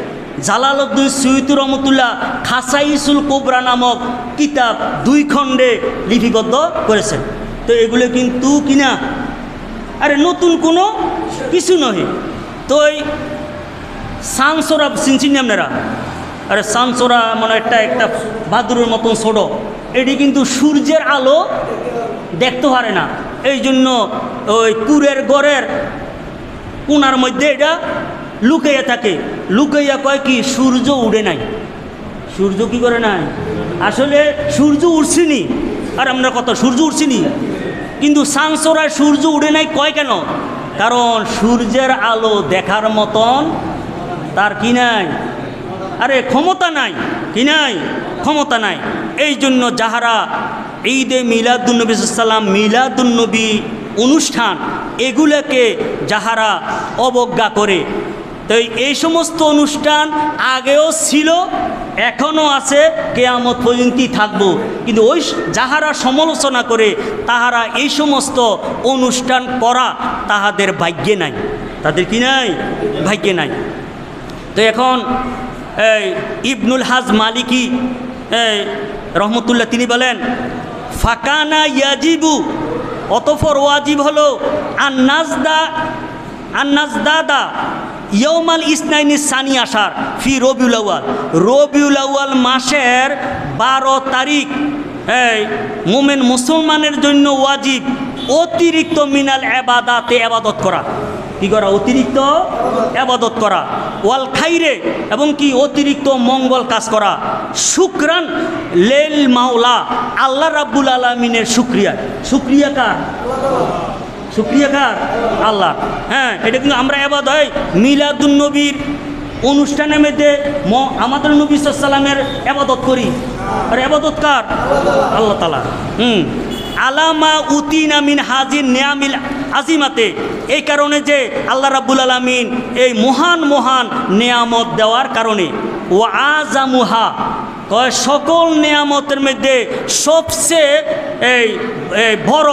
জালালউদ্দিন সুয়ুতী রহমতুল্লাহ খাসাইসুল কুবরা নামক কিতাব 2 খণ্ডে লিপিবদ্ধ করেছেন। তো এগুলো কিন্তু কিনা নতুন কোনো কিছু নয়। তো এই সানসোরা চিনছেন আপনারা? সানসোরা মানে একটা বাদুরের মতন ছোট, এটি কিন্তু সূর্যের আলো দেখতে পারে না, এই জন্য ওই কুরের গড়ের কোনার মধ্যে এটা লুকাইয়া থাকে। লুকাইয়া কয় কি সূর্য উঠে নাই। সূর্য কি করে নাই? আসলে সূর্য উঠছিনি। আর আমরা কত সূর্য উঠছিনি, কিন্তু সানসোরায় সূর্য উঠে নাই কয় কেন? কারণ সূর্যের আলো দেখার মতন তার কি নাই, ক্ষমতা নাই। কি নাই? ক্ষমতা নাই। এই জন্য যাহারা ঈদে মিলাদুন্নবী সাল্লাম, মিলাদুন্নবী অনুষ্ঠান, এগুলোকে যাহারা অবজ্ঞা করে, তো এই সমস্ত অনুষ্ঠান আগেও ছিল, এখনও আছে, কিয়ামত পর্যন্ত থাকবো। কিন্তু ওই যাহারা সমালোচনা করে, তাহারা এই সমস্ত অনুষ্ঠান করা তাহাদের ভাগ্যে নাই। তাদের কি নাই? ভাগ্যে নাই। তো এখন ইবনুল হাজ মালিকি রহমতুল্লাহ তিনি বলেন, ফাকানা ইয়াজিবু, অতঃপর ওয়াজিব হলো আন্নাজদাদা ইয়ৌমাল ইসনাইনি সানি আশার ফি রবিউল আউয়াল, রবিউল আউয়াল মাসের 12 তারিখ মোমেন মুসলমানের জন্য ওয়াজিব অতিরিক্ত মিনাল ইবাদাতে ইবাদত করা। কি করা? অতিরিক্ত ইবাদত করা। ওয়াল খাইরে, এবং কি অতিরিক্ত মঙ্গল কাজ করা। শুকরান লিল মাওলা, আল্লাহ রাব্বুল আলামিনের শুকরিয়া। শুকরিয়া কার? শুকরিয়া কার? আল্লাহ। এটা কিন্তু আমরা ইবাদত হয় মিলাদুন নবীর অনুষ্ঠানের মধ্যে আমাদের নবী সাল্লাল্লাহু আলাইহি ওয়াসাল্লামের ইবাদত করি। আর ইবাদত কার? আল্লাহ তাআলা। আলামা উতিনা মিন হাজির নিয়ামিল আজিমাতে, এই কারণে যে আল্লাহ রাব্বুল আলামিন এই মহান মহান নিয়ামত দেওয়ার কারণে, ও আজামুহা কয় সকল নিয়ামতের মধ্যে সবচেয়ে এই বড়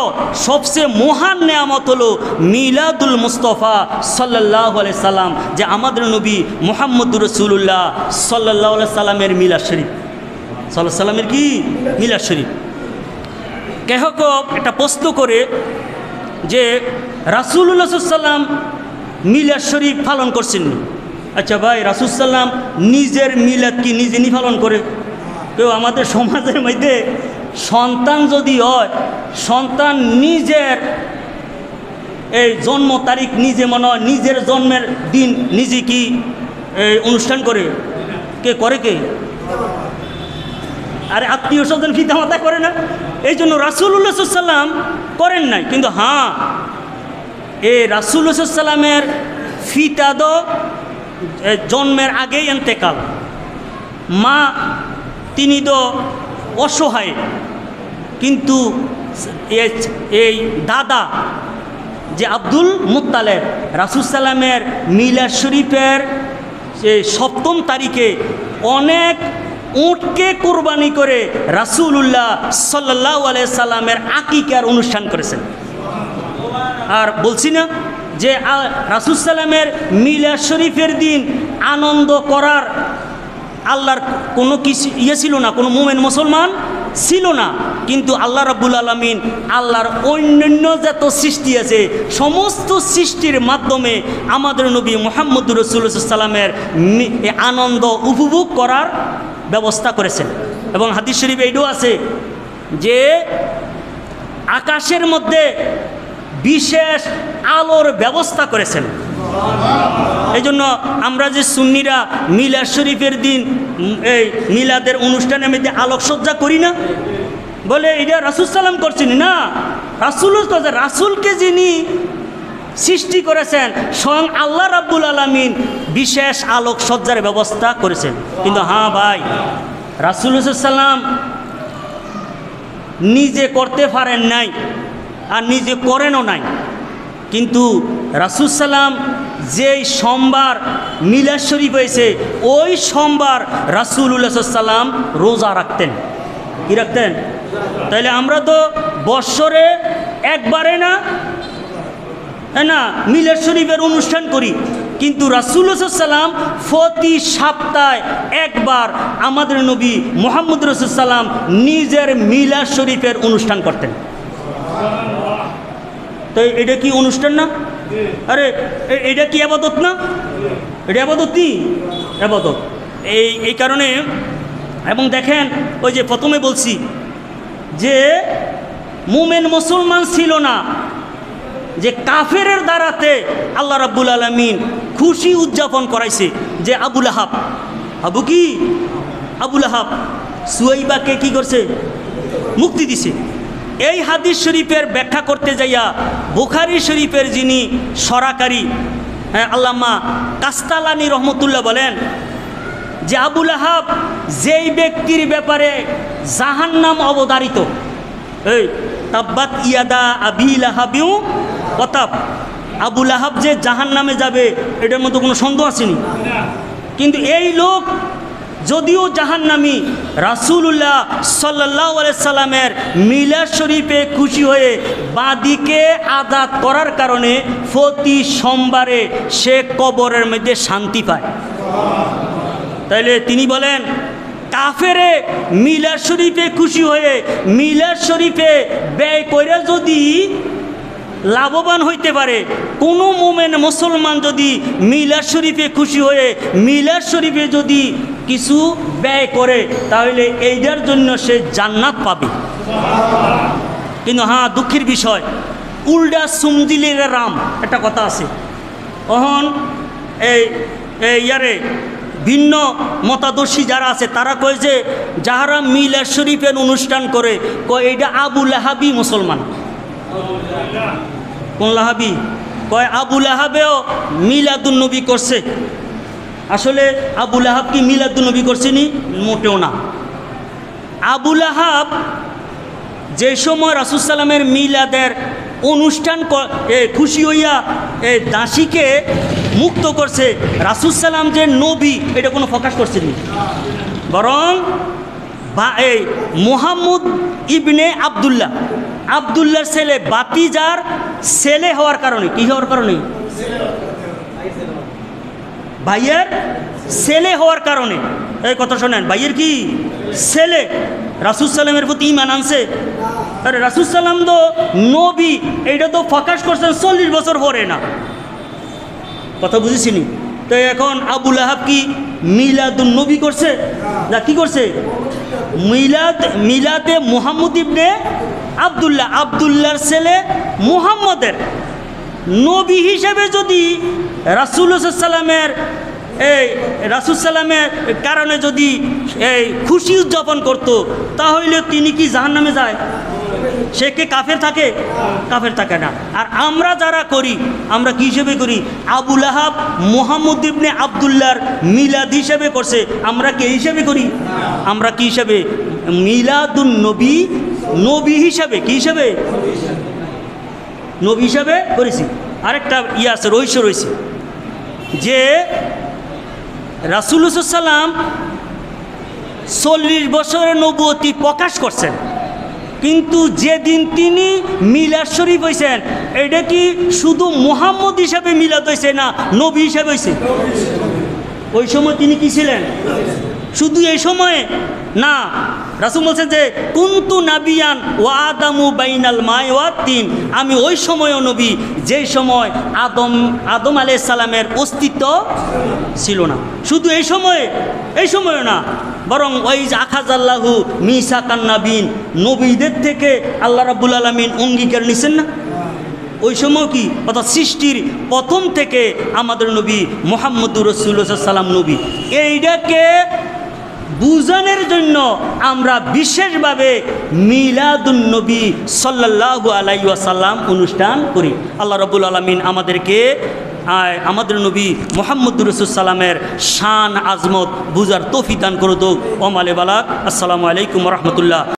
সবচেয়ে মহান নিয়ামত হলো মিলাদুল মুস্তাফা সাল্লাল্লাহু আলাইহি সাল্লাম, যে আমাদের নবী মুহাম্মদুর রাসূলুল্লাহ সাল্লাল্লাহু আলাইহি সাল্লামের মিলাদ শরীফ। সাল্লাল্লাহু সাল্লামের কি মিলাদ শরীফ। কেহ একটা প্রশ্ন করে যে রাসূলুল্লাহ সাল্লাম মিলাদ শরীফ পালন করছেন। আচ্ছা ভাই, রাসূল সাল্লাম নিজের মিলাদ কি নিজে নি পালন করে? কেউ আমাদের সমাজের মধ্যে সন্তান যদি হয়, সন্তান নিজের এই জন্ম তারিখ নিজে মনে হয় নিজের জন্মের দিন নিজে কি অনুষ্ঠান করে? কে করে? কে? আরে আত্মীয় স্বজন পিতামাতা করে না? এই জন্য রাসূলুল্লাহ সাল্লাম করেন নাই। কিন্তু হ্যাঁ, এই রাসূলুল্লাহ সাল্লামের ফিতাদ জন্মের আগেই ইন্তেকাল। মা তিনি তো অসহায়, কিন্তু এই দাদা যে আব্দুল মুত্তালেব রাসূল সাল্লামের মিলাদ শরীফের 7ম তারিখে অনেক উটকে কুরবানি করে রাসূলুল্লাহ সাল্লাল্লাহু আলাইহি সাল্লামের আকিকার অনুষ্ঠান করেছেন। আর বলছি না যে রাসূল সাল্লামের মিলাদ শরীফের দিন আনন্দ করার আল্লাহর কোনো কিছু ছিল না, কোনো মুমিন মুসলমান ছিল না। কিন্তু আল্লাহ রাব্বুল আলামিন আল্লাহর অন্যান্য যত সৃষ্টি আছে সমস্ত সৃষ্টির মাধ্যমে আমাদের নবী মুহাম্মদুর রাসূলুল্লাহ সাল্লামের আনন্দ উপভোগ করার ব্যবস্থা করেছেন। এবং হাদিস শরীফে এটাও আছে যে আকাশের মধ্যে বিশেষ আলোর ব্যবস্থা করেছেন। এই জন্য আমরা যে সুন্নিরা মিলাদ শরীফের দিন এই মিলাদের অনুষ্ঠানের মধ্যে আলোকসজ্জা করি না, বলে এটা রাসূল সাল্লাম করছেন না, রাসূলকে যিনি সৃষ্টি করেছেন স্বয়ং আল্লাহ রাব্বুল আলামিন বিশেষ আলোকসজ্জার ব্যবস্থা করেছেন। কিন্তু হ্যাঁ ভাই, রাসূল সাল্লাম নিজে করতে পারেন নাই আর নিজে করেনও নাই। কিন্তু রাসূল সাল্লাম যেই সোমবার মিলাদ শরীফ হয়েছে ওই সোমবার রাসূলুল্লাহ সাল্লাম রোজা রাখতেন। কি রাখতেন? তাইলে আমরা তো বৎসরে একবারে না মিলাদ শরীফের অনুষ্ঠান করি, কিন্তু রাসূলুল্লাহ সাল্লাম প্রতি সপ্তাহে একবার আমাদের নবী মুহাম্মদ রাসূল সাল্লাম নিজের মিলাদ শরীফের অনুষ্ঠান করতেন। তো এটা কি অনুষ্ঠান না? আরে এটা কি ইবাদত না? এটা ইবাদত কি? ইবাদত। এই কারণে এবং দেখেন, ওই যে প্রথমে বলছি যে মুমিন মুসলমান ছিল না, যে কাফেরের দ্বারাতে আল্লাহ রাব্বুল আলামিন খুশি উদযাপন করাইছে। যে আবু লাহাব, আবু লাহাব সুয়াইবাকে কি করছে? মুক্তি দিছে। এই হাদিস শরীফের ব্যাখ্যা করতে যাইয়া বুখারী শরীফের যিনি সরাকারী আল্লামা কাস্তালানি রহমতুল্লাহ বলেন যে আবু লাহাব যেই ব্যক্তির ব্যাপারে জাহান্নাম অবধারিত, এই তাব্বাত ইয়াদা আবি লাহাবিউ ওয়া তাব, আবু লাহাব যে জাহান্নামে যাবে এটার মধ্যে কোনো সন্দেহ আসেনি। কিন্তু এই লোক যদিও জাহান্নামী, রাসূলুল্লাহ সাল্লাল্লাহু আলাইহি সাল্লামের মিলাদ শরীফে খুশি হয়ে বাদীকে আযাদ করার কারণে প্রতি সোমবারে সে কবরের মধ্যে শান্তি পায়। তাইলে তিনি বলেন কাফেরে মিলাদ শরীফে খুশি হয়ে মিলাদ শরীফে ব্যয় করে যদি লাভবান হইতে পারে, কোনো মুমিন মুসলমান যদি মিলাদ শরীফে খুশি হয়ে মিলাদ শরীফে যদি কিছু ব্যয় করে তাহলে এইটার জন্য সে জান্নাত পাবে। কিন্তু হ্যাঁ, দুঃখের বিষয় উল্টা সুমদিলের রাম একটা কথা আছে। তখন ইয়ারে ভিন্ন মতাদর্শী যারা আছে তারা কয় যে যাহারা মিলাদ শরীফের অনুষ্ঠান করে কয় এইটা আবু লাহাবি মুসলমান। কোন লাহাবি? কয় আবু লাহাবেও মিলাদুন নবী করছে। আসলে আবু লাহাব কি মিলাদুন নবী করছেনি? মোটেও না। আবু লাহাব যে সময় রাসূল সাল্লামের মিলাদের অনুষ্ঠান খুশি হইয়া দাসীকে মুক্ত করছে, রাসূল সাল্লাম যে নবী এটা কোনো প্রকাশ করছেন, বরং এই মুহাম্মদ ইবনে আবদুল্লাহর ছেলে, বাতিজার ছেলে হওয়ার কারণে, কি হওয়ার কারণে, ভাইয়ের ছেলে হওয়ার কারণে, এই কথা শোনেন, ভাইয়ের কি ছেলে রাসূল সাল্লামের প্রতি ঈমান আনছে। আরে রাসূল সাল্লাম তো নবী, এইটা তো প্রকাশ করছেন 40 বছর পরে, না কথা বুঝেছিনি? তো এখন আবু লাহাব কি মিলাদুন নবী করছে না কি করছে? মিলাদে মুহাম্মদ ইবনে আবদুল্লাহর ছেলে মুহাম্মদের নবী হিসেবে যদি রাসূল সাল্লামের কারণে যদি খুশি উদযাপন করত, তাহলে তিনি কি জাহান্নামে যায়? সে কে কাফের থাকে? কাফের থাকে না। আর আমরা যারা করি, আমরা কি হিসেবে করি? আবু লাহাব মুহাম্মদ ইবনে আবদুল্লাহর মিলাদ হিসেবে করছে, আমরা কে হিসেবে করি? আমরা কি হিসেবে? মিলাদুন নবী হিসাবে, কি হিসাবে? নবী হিসাবে করেছি। আরেকটা আছে, রহস্য রয়েছে যে রাসূলুল্লাহ সাল্লাম 40 বছরের নবুয়তি প্রকাশ করছেন, কিন্তু যেদিন তিনি মিলাদ শরীফ হয়েছেন, এটা কি শুধু মুহাম্মদ হিসাবে মিলাদ হয়েছে না নবী হিসাবে হয়েছে? ওই সময় তিনি কি ছিলেন? শুধু এই সময়ে না, রাসূল বলছেন যে কুনতু নাবিয়ান ওয়া আদামু বাইনাল মাই ওয়া তিন, আমি ওই সময়ও নবী যেই সময় আদম আলাইহিস সালামের অস্তিত্ব ছিল না। শুধু এই সময়ে না, বরং ওই আখাযাল্লাহু মিসাকান নাবিয়িন, নবীদের থেকে আল্লাহ রাব্বুল আলামিন অঙ্গীকার নিছেন না, ওই সময় কি, অর্থাৎ সৃষ্টির প্রথম থেকে আমাদের নবী মুহাম্মদুর রাসূলুল্লাহ সাল্লাল্লাহু আলাইহি ওয়াসাল্লাম নবী। এইটাকে বুঝানোর জন্য আমরা বিশেষভাবে মিলাদুন নবী সাল্লাল্লাহু আলাইহি ওয়াসাল্লাম অনুষ্ঠান করি। আল্লাহ রাব্বুল আলামিন আমাদেরকে আমাদের নবী মুহাম্মদুর রাসূলুল্লাহ সাল্লামের শান আজমত বুঝার তৌফিক দান করুক। ওমালে বালাক। আসসালামু আলাইকুম ওয়া রাহমাতুল্লাহ।